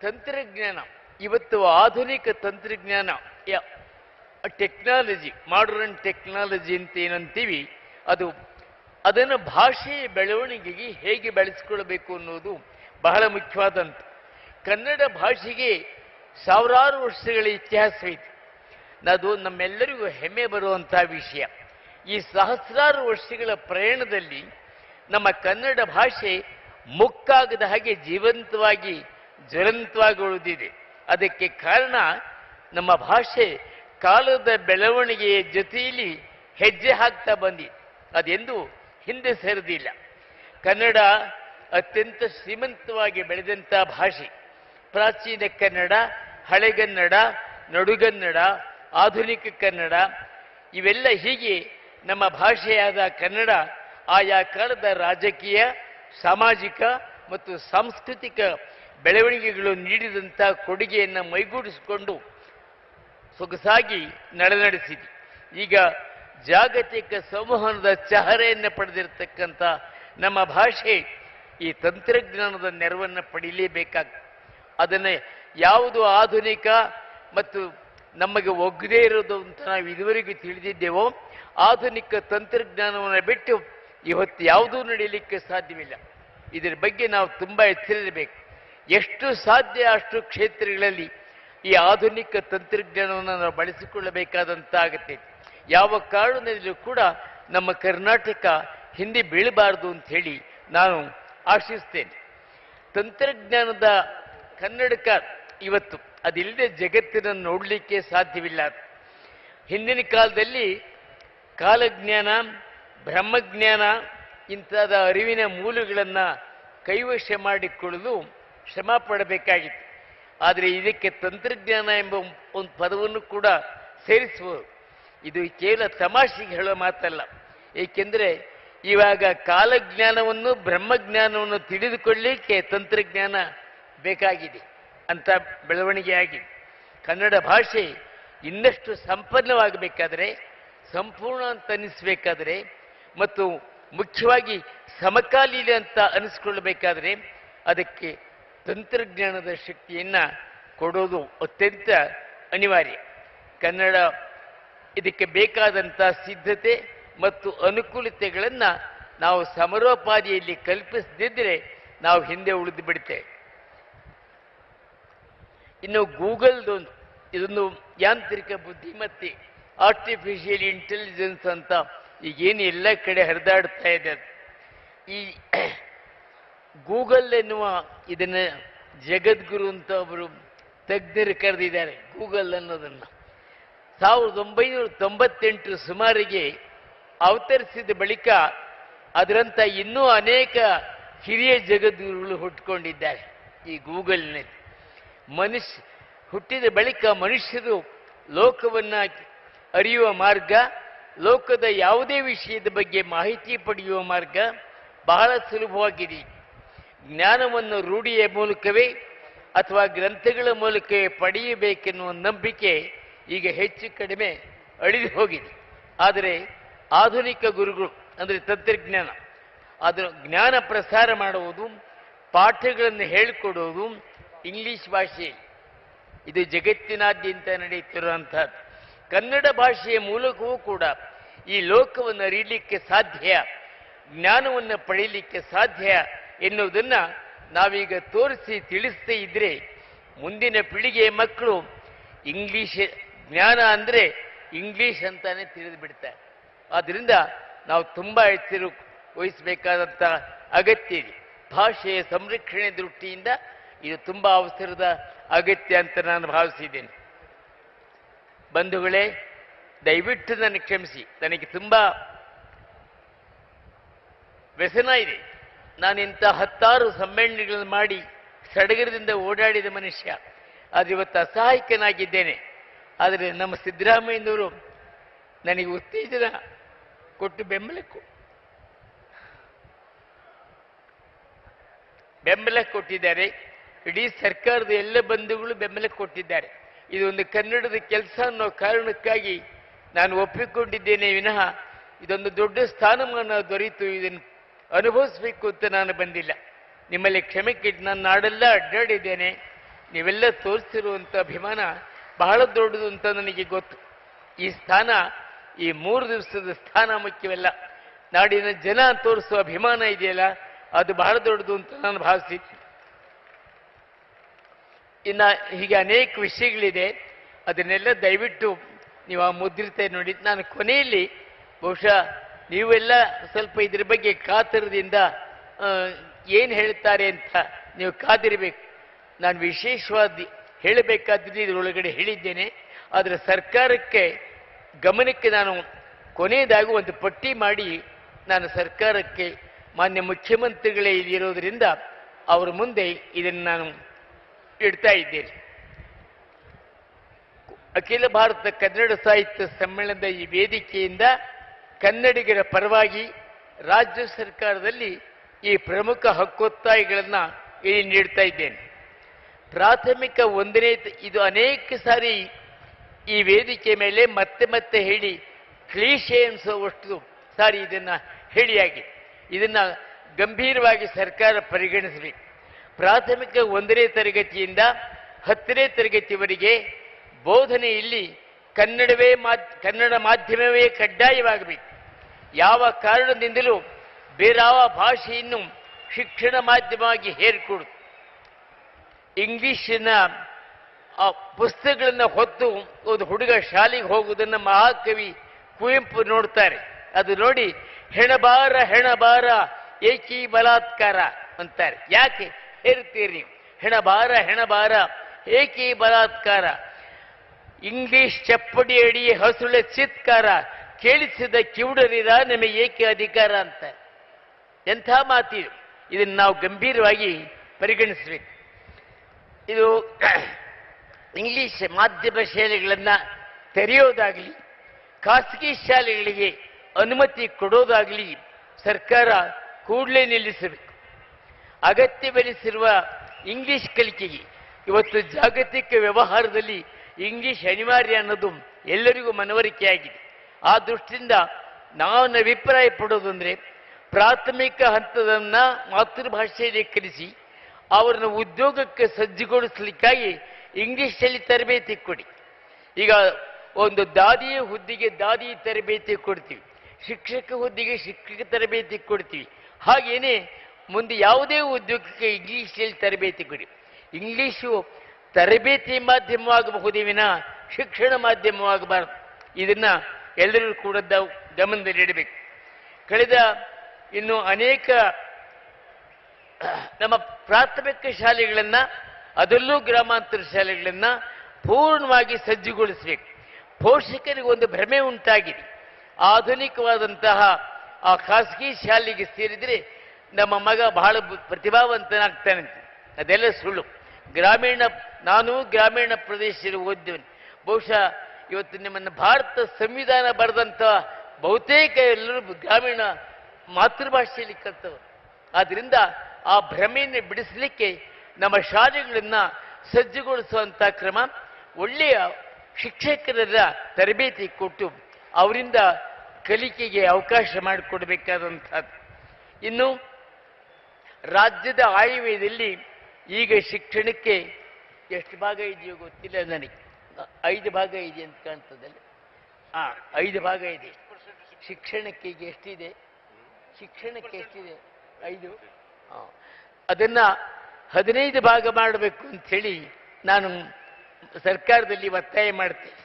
ತಂತ್ರಜ್ಞಾನ ಇವತ್ತು ಆಧುನಿಕ ತಂತ್ರಜ್ಞಾನ ಟೆಕ್ನಾಲಜಿ, ಮಾಡರ್ನ್ ಟೆಕ್ನಾಲಜಿ ಅಂತ ಏನಂತೀವಿ, ಅದನ್ನು ಭಾಷೆಯ ಬೆಳವಣಿಗೆಗೆ ಹೇಗೆ ಬೆಳೆಸಿಕೊಳ್ಳಬೇಕು ಅನ್ನೋದು ಬಹಳ ಮುಖ್ಯವಾದಂಥ. ಕನ್ನಡ ಭಾಷೆಗೆ ಸಾವಿರಾರು ವರ್ಷಗಳ ಇತಿಹಾಸವಿದೆ. ಅದು ನಮ್ಮೆಲ್ಲರಿಗೂ ಹೆಮ್ಮೆ ಬರುವಂಥ ವಿಷಯ. ಈ ಸಹಸ್ರಾರು ವರ್ಷಗಳ ಪ್ರಯಾಣದಲ್ಲಿ ನಮ್ಮ ಕನ್ನಡ ಭಾಷೆ ಮುಕ್ಕಾಗದ ಹಾಗೆ ಜೀವಂತವಾಗಿ ಜ್ವಲಂತವಾಗಿ ಉಳಿದಿದೆ. ಅದಕ್ಕೆ ಕಾರಣ ನಮ್ಮ ಭಾಷೆ ಕಾಲದ ಬೆಳವಣಿಗೆಯ ಜೊತೆಯಲ್ಲಿ ಹೆಜ್ಜೆ ಹಾಕ್ತಾ ಬಂದಿದೆ. ಅದೆಂದೂ ಹಿಂದೆ ಸರಿದಿಲ್ಲ. ಕನ್ನಡ ಅತ್ಯಂತ ಶ್ರೀಮಂತವಾಗಿ ಬೆಳೆದಂಥ ಭಾಷೆ. ಪ್ರಾಚೀನ ಕನ್ನಡ, ಹಳೆಗನ್ನಡ, ನಡುಗನ್ನಡ, ಆಧುನಿಕ ಕನ್ನಡ ಇವೆಲ್ಲ ಹೀಗೆ ನಮ್ಮ ಭಾಷೆಯಾದ ಕನ್ನಡ ಆಯಾ ಕಾಲದ ರಾಜಕೀಯ, ಸಾಮಾಜಿಕ ಮತ್ತು ಸಾಂಸ್ಕೃತಿಕ ಬೆಳವಣಿಗೆಗಳು ನೀಡಿದಂಥ ಕೊಡುಗೆಯನ್ನು ಮೈಗೂಡಿಸಿಕೊಂಡು ಸೊಗಸಾಗಿ ನಡೆಸಿದೆ. ಈಗ ಜಾಗತಿಕ ಸಂವಹನದ ಚಹರೆಯನ್ನು ಪಡೆದಿರತಕ್ಕಂಥ ನಮ್ಮ ಭಾಷೆ ಈ ತಂತ್ರಜ್ಞಾನದ ನೆರವನ್ನು ಪಡೀಲೇಬೇಕಾಗ್ತದೆ. ಅದನ್ನು ಯಾವುದು ಆಧುನಿಕ ಮತ್ತು ನಮಗೆ ಒಗ್ಗದೇ ಇರೋದು ಅಂತ ನಾವು ಇದುವರೆಗೂ ತಿಳಿದಿದ್ದೇವೋ, ಆಧುನಿಕ ತಂತ್ರಜ್ಞಾನವನ್ನು ಬಿಟ್ಟು ಇವತ್ತು ಯಾವುದೂ ನಡೆಯಲಿಕ್ಕೆ ಸಾಧ್ಯವಿಲ್ಲ. ಇದರ ಬಗ್ಗೆ ನಾವು ತುಂಬ ಎಚ್ಚರಿರಬೇಕು. ಎಷ್ಟು ಸಾಧ್ಯ ಅಷ್ಟು ಕ್ಷೇತ್ರಗಳಲ್ಲಿ ಈ ಆಧುನಿಕ ತಂತ್ರಜ್ಞಾನವನ್ನು ನಾವು ಬಳಸಿಕೊಳ್ಳಬೇಕಾದಂತಾಗುತ್ತೆ. ಯಾವ ಕಾರಣದಲ್ಲೂ ಕೂಡ ನಮ್ಮ ಕರ್ನಾಟಕ ಹಿಂದೆ ಬೀಳಬಾರದು ಅಂತ ಹೇಳಿ ನಾನು ಆಶಿಸ್ತೇನೆ. ತಂತ್ರಜ್ಞಾನದ ಕನ್ನಡಕ ಇವತ್ತು ಅದಿಲ್ಲದೆ ಜಗತ್ತಿನನ್ನು ನೋಡಲಿಕ್ಕೆ ಸಾಧ್ಯವಿಲ್ಲ. ಹಿಂದಿನ ಕಾಲದಲ್ಲಿ ಕಾಲಜ್ಞಾನ, ಬ್ರಹ್ಮಜ್ಞಾನ ಇಂಥದ ಅರಿವಿನ ಮೂಲಗಳನ್ನು ಕೈವಶ ಮಾಡಿಕೊಳ್ಳಲು ಶ್ರಮ ಪಡಬೇಕಾಗಿತ್ತು. ಆದರೆ ಇದಕ್ಕೆ ತಂತ್ರಜ್ಞಾನ ಎಂಬ ಒಂದು ಪದವನ್ನು ಕೂಡ ಸೇರಿಸುವುದು ಇದು ಕೇವಲ ತಮಾಷೆಗೆ ಹೇಳೋ ಮಾತಲ್ಲ. ಏಕೆಂದರೆ ಇವಾಗ ಕಾಲಜ್ಞಾನವನ್ನು, ಬ್ರಹ್ಮಜ್ಞಾನವನ್ನು ತಿಳಿದುಕೊಳ್ಳಲಿಕ್ಕೆ ತಂತ್ರಜ್ಞಾನ ಬೇಕಾಗಿದೆ ಅಂತ ಬೆಳವಣಿಗೆ ಆಗಿದೆ. ಕನ್ನಡ ಭಾಷೆ ಇನ್ನಷ್ಟು ಸಂಪನ್ನವಾಗಬೇಕಾದರೆ, ಸಂಪೂರ್ಣ ಅಂತ ಅನಿಸ್ಬೇಕಾದರೆ ಮತ್ತು ಮುಖ್ಯವಾಗಿ ಸಮಕಾಲೀನ ಅಂತ ಅನಿಸ್ಕೊಳ್ಳಬೇಕಾದ್ರೆ ಅದಕ್ಕೆ ತಂತ್ರಜ್ಞಾನದ ಶಕ್ತಿಯನ್ನು ಕೊಡೋದು ಅತ್ಯಂತ ಅನಿವಾರ್ಯ. ಕನ್ನಡ ಇದಕ್ಕೆ ಬೇಕಾದಂಥ ಸಿದ್ಧತೆ ಮತ್ತು ಅನುಕೂಲತೆಗಳನ್ನು ನಾವು ಸಮರೋಪಾದಿಯಲ್ಲಿ ಕಲ್ಪಿಸದಿದ್ದರೆ ನಾವು ಹಿಂದೆ ಉಳಿದು ಬಿಡ್ತೇವೆ. ಇನ್ನು ಗೂಗಲ್ದೊಂದು ಇದೊಂದು ಯಾಂತ್ರಿಕ ಬುದ್ಧಿಮತ್ತೆ, ಆರ್ಟಿಫಿಷಿಯಲ್ ಇಂಟೆಲಿಜೆನ್ಸ್ ಅಂತ ಈಗೇನು ಎಲ್ಲ ಕಡೆ ಹರಿದಾಡ್ತಾ ಇದೆ. ಈ ಗೂಗಲ್ ಎನ್ನುವ ಇದನ್ನು ಜಗದ್ಗುರು ಅಂತ ಒಬ್ಬರು ತಜ್ಞರು ಕರೆದಿದ್ದಾರೆ. ಗೂಗಲ್ ಅನ್ನೋದನ್ನು 1998 ಸುಮಾರಿಗೆ ಅವತರಿಸಿದ ಬಳಿಕ ಅದರಂಥ ಇನ್ನೂ ಅನೇಕ ಹಿರಿಯ ಜಗದ್ಗುರುಗಳು ಹುಟ್ಟುಕೊಂಡಿದ್ದಾರೆ. ಈ ಗೂಗಲ್ನಲ್ಲಿ ಹುಟ್ಟಿದ ಬಳಿಕ ಮನುಷ್ಯರು ಲೋಕವನ್ನು ಅರಿಯುವ ಮಾರ್ಗ, ಲೋಕದ ಯಾವುದೇ ವಿಷಯದ ಬಗ್ಗೆ ಮಾಹಿತಿ ಪಡೆಯುವ ಮಾರ್ಗ ಬಹಳ ಸುಲಭವಾಗಿದೆ. ಜ್ಞಾನವನ್ನು ರೂಢಿಯ ಮೂಲಕವೇ ಅಥವಾ ಗ್ರಂಥಗಳ ಮೂಲಕವೇ ಪಡೆಯಬೇಕೆನ್ನುವ ನಂಬಿಕೆ ಈಗ ಹೆಚ್ಚು ಕಡಿಮೆ ಅಳಿದು ಹೋಗಿದೆ. ಆದರೆ ಆಧುನಿಕ ಗುರುಗಳು ಅಂದರೆ ತಂತ್ರಜ್ಞಾನ ಅದರ ಜ್ಞಾನ ಪ್ರಸಾರ ಮಾಡುವುದು, ಪಾಠಗಳನ್ನು ಹೇಳಿಕೊಡುವುದು ಇಂಗ್ಲಿಷ್ ಭಾಷೆಯಲ್ಲಿ. ಇದು ಜಗತ್ತಿನಾದ್ಯಂತ ನಡೆಯುತ್ತಿರುವಂಥದ್ದು. ಕನ್ನಡ ಭಾಷೆಯ ಮೂಲಕವೂ ಕೂಡ ಈ ಲೋಕವನ್ನು ಅರಿಯಲಿಕ್ಕೆ ಸಾಧ್ಯ, ಜ್ಞಾನವನ್ನು ಪಡೆಯಲಿಕ್ಕೆ ಸಾಧ್ಯ ಎನ್ನುವುದನ್ನು ನಾವೀಗ ತೋರಿಸಿ ತಿಳಿಸ್ತೇ ಇದ್ದರೆ ಮುಂದಿನ ಪೀಳಿಗೆಯ ಮಕ್ಕಳು ಇಂಗ್ಲೀಷ್ ಜ್ಞಾನ ಅಂದರೆ ಇಂಗ್ಲೀಷ್ ಅಂತಾನೆ ತಿಳಿದು ಬಿಡ್ತಾರೆ. ಆದ್ದರಿಂದ ನಾವು ತುಂಬ ಎಚ್ಚರ ವಹಿಸಬೇಕಾದಂಥ ಅಗತ್ಯ ಇದೆ. ಭಾಷೆಯ ಸಂರಕ್ಷಣೆ ದೃಷ್ಟಿಯಿಂದ ಇದು ತುಂಬ ಅವಸರದ ಅಗತ್ಯ ಅಂತ ನಾನು ಭಾವಿಸಿದ್ದೇನೆ. ಬಂಧುಗಳೇ, ದಯವಿಟ್ಟು ನನಗೆ ಕ್ಷಮಿಸಿ. ನನಗೆ ತುಂಬ ವ್ಯಸನ ಇದೆ. ನಾನು ಇಂಥ 10 ಸಮ್ಮೇಳನಗಳನ್ನು ಮಾಡಿ ಸಡಗರದಿಂದ ಓಡಾಡಿದ ಮನುಷ್ಯ. ಆದರೆ ಇವತ್ತು ಅಸಹಾಯಕನಾಗಿದ್ದೇನೆ. ಆದರೆ ನಮ್ಮ ಸಿದ್ದರಾಮಯ್ಯನವರು ನನಗೆ ಉತ್ತೇಜನ ಕೊಟ್ಟು ಬೆಂಬಲ ಕೊಟ್ಟಿದ್ದಾರೆ. ಇಡೀ ಸರ್ಕಾರದ ಎಲ್ಲ ಬಂಧುಗಳು ಬೆಂಬಲ ಕೊಟ್ಟಿದ್ದಾರೆ. ಇದೊಂದು ಕನ್ನಡದ ಕೆಲಸ ಅನ್ನೋ ಕಾರಣಕ್ಕಾಗಿ ನಾನು ಒಪ್ಪಿಕೊಂಡಿದ್ದೇನೆ ವಿನಃ ಇದೊಂದು ದೊಡ್ಡ ಸ್ಥಾನಮಾನ ದೊರೆಯಿತು, ಇದನ್ನು ಅನುಭವಿಸಬೇಕು ಅಂತ ನಾನು ಬಂದಿಲ್ಲ. ನಿಮ್ಮಲ್ಲಿ ಕ್ಷಮೆ ಕೇಳಿ ನಾನು ನಾಡೆಲ್ಲ ಅಡ್ಡಾಡಿದ್ದೇನೆ. ನೀವೆಲ್ಲ ತೋರಿಸಿರುವಂಥ ಅಭಿಮಾನ ಬಹಳ ದೊಡ್ಡದು ಅಂತ ನನಗೆ ಗೊತ್ತು. ಈ ಸ್ಥಾನ, ಈ 3 ದಿವಸದ ಸ್ಥಾನ ಮುಖ್ಯವಲ್ಲ, ನಾಡಿನ ಜನ ತೋರಿಸುವ ಅಭಿಮಾನ ಇದೆಯಲ್ಲ ಅದು ಬಹಳ ದೊಡ್ಡದು ಅಂತ ನಾನು ಭಾವಿಸಿದ್ದೆ. ಇನ್ನು ಹೀಗೆ ಅನೇಕ ವಿಷಯಗಳಿದೆ, ಅದನ್ನೆಲ್ಲ ದಯವಿಟ್ಟು ನೀವು ಆ ಮುದ್ರಿತ ನೋಡಿ. ನಾನು ಕೊನೆಯಲ್ಲಿ ಬಹುಶಃ ನೀವೆಲ್ಲ ಸ್ವಲ್ಪ ಇದ್ರ ಬಗ್ಗೆ ಕಾತರದಿಂದ ಏನು ಹೇಳ್ತಾರೆ ಅಂತ ನೀವು ಕಾದಿರಬೇಕು. ನಾನು ವಿಶೇಷವಾದ ಹೇಳಬೇಕಾದ್ರೆ ಇದರೊಳಗಡೆ ಹೇಳಿದ್ದೇನೆ. ಆದರೆ ಸರ್ಕಾರಕ್ಕೆ ಗಮನಕ್ಕೆ ನಾನು ಕೊನೆಯದಾಗಿ ಒಂದು ಪಟ್ಟಿ ಮಾಡಿ ನಾನು ಸರ್ಕಾರಕ್ಕೆ ಮಾನ್ಯ ಮುಖ್ಯಮಂತ್ರಿಗಳೇ ಇಲ್ಲಿರೋದ್ರಿಂದ ಅವರ ಮುಂದೆ ಇದನ್ನು ನಾನು ಇಡ್ತಾ ಇದ್ದೇನೆ. ಅಖಿಲ ಭಾರತ ಕನ್ನಡ ಸಾಹಿತ್ಯ ಸಮ್ಮೇಳನದ ಈ ವೇದಿಕೆಯಿಂದ ಕನ್ನಡಿಗರ ಪರವಾಗಿ ರಾಜ್ಯ ಸರ್ಕಾರದಲ್ಲಿ ಈ ಪ್ರಮುಖ ಹಕ್ಕೊತ್ತಾಯಗಳನ್ನು ಇಲ್ಲಿ ನೀಡ್ತಾ ಇದ್ದೇನೆ. ಪ್ರಾಥಮಿಕ 1ನೇ, ಇದು ಅನೇಕ ಸಾರಿ ಈ ವೇದಿಕೆ ಮೇಲೆ ಮತ್ತೆ ಮತ್ತೆ ಹೇಳಿ ಕ್ಲೀಶೆ ಅನಿಸುವಷ್ಟು ಸಾರಿ ಇದನ್ನು ಹೇಳಿಯಾಗಿದೆ. ಇದನ್ನು ಗಂಭೀರವಾಗಿ ಸರ್ಕಾರ ಪರಿಗಣಿಸಬೇಕು. ಪ್ರಾಥಮಿಕ 1ನೇ ತರಗತಿಯಿಂದ 10ನೇ ತರಗತಿವರೆಗೆ ಬೋಧನೆಯಲ್ಲಿ ಕನ್ನಡ ಮಾಧ್ಯಮವೇ ಕಡ್ಡಾಯವಾಗಬೇಕು. ಯಾವ ಕಾರಣದಿಂದಲೂ ಬೇರಾವ ಭಾಷೆಯನ್ನು ಶಿಕ್ಷಣ ಮಾಧ್ಯಮವಾಗಿ ಹೇರಿಕೊಡುದು. ಇಂಗ್ಲಿಷಿನ ಪುಸ್ತಕಗಳನ್ನು ಹೊತ್ತು ಒಂದು ಹುಡುಗ ಶಾಲೆಗೆ ಹೋಗುವುದನ್ನು ಮಹಾಕವಿ ಕುವೆಂಪು ನೋಡ್ತಾರೆ. ಅದು ನೋಡಿ ಹೆಣಬಾರ ಹೆಣಬಾರ ಏಕೀ ಬಲಾತ್ಕಾರ ಅಂತಾರೆ. ಯಾಕೆ ಹೇರ್ತೀರಿ ಹೆಣಬಾರ ಹೆಣಬಾರ ಏಕೀ ಬಲಾತ್ಕಾರ, ಇಂಗ್ಲಿಷ್ ಚಪ್ಪಡಿ ಅಡಿ ಹಸುಳೆ ಚಿತ್ಕಾರ, ಕೇಳಿಸಿದ ಕಿವುಡರಿರ ನಮಗೆ ಏಕೆ ಅಧಿಕಾರ ಅಂತ. ಎಂಥ ಮಾತಿದು. ಇದನ್ನು ನಾವು ಗಂಭೀರವಾಗಿ ಪರಿಗಣಿಸಬೇಕು. ಇದು ಇಂಗ್ಲಿಷ್ ಮಾಧ್ಯಮ ಶಾಲೆಗಳನ್ನು ತೆರೆಯೋದಾಗಲಿ, ಖಾಸಗಿ ಶಾಲೆಗಳಿಗೆ ಅನುಮತಿ ಕೊಡೋದಾಗಲಿ ಸರ್ಕಾರ ಕೂಡಲೇ ನಿಲ್ಲಿಸಬೇಕು. ಅಗತ್ಯವೆನಿಸಿರುವ ಇಂಗ್ಲಿಷ್ ಕಲಿಕೆಗೆ ಇವತ್ತು ಜಾಗತಿಕ ವ್ಯವಹಾರದಲ್ಲಿ ಇಂಗ್ಲಿಷ್ ಅನಿವಾರ್ಯ ಅನ್ನೋದು ಎಲ್ಲರಿಗೂ ಮನವರಿಕೆಯಾಗಿದೆ. ಆ ದೃಷ್ಟಿಯಿಂದ ನಾನು ಅಭಿಪ್ರಾಯ ಪಡೋದಂದರೆ ಪ್ರಾಥಮಿಕ ಹಂತದನ್ನು ಮಾತೃಭಾಷೆಯಲ್ಲಿ ಕಲಿಸಿ ಅವರನ್ನು ಉದ್ಯೋಗಕ್ಕೆ ಸಜ್ಜುಗೊಳಿಸಲಿಕ್ಕಾಗಿ ಇಂಗ್ಲಿಷಲ್ಲಿ ತರಬೇತಿ ಕೊಡಿ. ಈಗ ಒಂದು ದಾದಿಯ ಹುದ್ದೆಗೆ ದಾದಿ ತರಬೇತಿ ಕೊಡ್ತೀವಿ, ಶಿಕ್ಷಕ ಹುದ್ದೆಗೆ ಶಿಕ್ಷಕ ತರಬೇತಿ ಕೊಡ್ತೀವಿ. ಹಾಗೇನೆ ಮುಂದೆ ಯಾವುದೇ ಉದ್ಯೋಗಕ್ಕೆ ಇಂಗ್ಲಿಷಲ್ಲಿ ತರಬೇತಿ ಕೊಡಿ. ಇಂಗ್ಲಿಷು ತರಬೇತಿ ಮಾಧ್ಯಮವಾಗಬಹುದೇ ವಿನಃ ಶಿಕ್ಷಣ ಮಾಧ್ಯಮವಾಗಬಾರದು. ಇದನ್ನು ಎಲ್ಲರೂ ಕೂಡ ಗಮನದಲ್ಲಿಡಬೇಕು. ಕಳೆದ ಇನ್ನು ಅನೇಕ ನಮ್ಮ ಪ್ರಾಥಮಿಕ ಶಾಲೆಗಳನ್ನು, ಅದರಲ್ಲೂ ಗ್ರಾಮಾಂತರ ಶಾಲೆಗಳನ್ನು ಪೂರ್ಣವಾಗಿ ಸಜ್ಜುಗೊಳಿಸಬೇಕು. ಪೋಷಕರಿಗೆ ಒಂದು ಭ್ರಮೆ ಉಂಟಾಗಿದೆ. ಆಧುನಿಕವಾದಂತಹ ಆ ಖಾಸಗಿ ಶಾಲೆಗೆ ಸೇರಿದರೆ ನಮ್ಮ ಮಗ ಬಹಳ ಪ್ರತಿಭಾವಂತನಾಗ್ತಾನೆ. ಅದೆಲ್ಲ ಸುಳ್ಳು. ನಾನು ಗ್ರಾಮೀಣ ಪ್ರದೇಶದಲ್ಲಿ ಓದಿದವನು. ಬಹುಶಃ ಇವತ್ತು ನಿಮ್ಮನ್ನು ಭಾರತ ಸಂವಿಧಾನ ಬರೆದಂಥ ಬಹುತೇಕ ಎಲ್ಲರೂ ಗ್ರಾಮೀಣ ಮಾತೃಭಾಷೆಯಲ್ಲಿ ಕಲಿತವರು. ಆದ್ದರಿಂದ ಆ ಭ್ರಮೆಯನ್ನು ಬಿಡಿಸಲಿಕ್ಕೆ ನಮ್ಮ ಶಾಲೆಗಳನ್ನು ಸಜ್ಜುಗೊಳಿಸುವಂಥ ಕ್ರಮ, ಒಳ್ಳೆಯ ಶಿಕ್ಷಕರ ತರಬೇತಿ ಕೊಟ್ಟು ಅವರಿಂದ ಕಲಿಕೆಗೆ ಅವಕಾಶ ಮಾಡಿಕೊಡ್ಬೇಕಾದಂಥದ್ದು. ಇನ್ನು ರಾಜ್ಯದ ಆಯವ್ಯಯದಲ್ಲಿ ಈಗ ಶಿಕ್ಷಣಕ್ಕೆ ಎಷ್ಟು ಭಾಗ ಇದೆಯೋ ಗೊತ್ತಿಲ್ಲ ನನಗೆ. 5 ಭಾಗ ಇದೆ ಅಂತ ಕಾಣ್ತದಲ್ಲ. 5 ಭಾಗ ಇದೆ. ಶಿಕ್ಷಣಕ್ಕೆ ಈಗ ಎಷ್ಟಿದೆ? ಶಿಕ್ಷಣಕ್ಕೆ ಎಷ್ಟಿದೆ? 5. ಅದನ್ನು 15 ಭಾಗ ಮಾಡಬೇಕು ಅಂಥೇಳಿ ನಾನು ಸರ್ಕಾರದಲ್ಲಿ ಒತ್ತಾಯ ಮಾಡ್ತೇನೆ.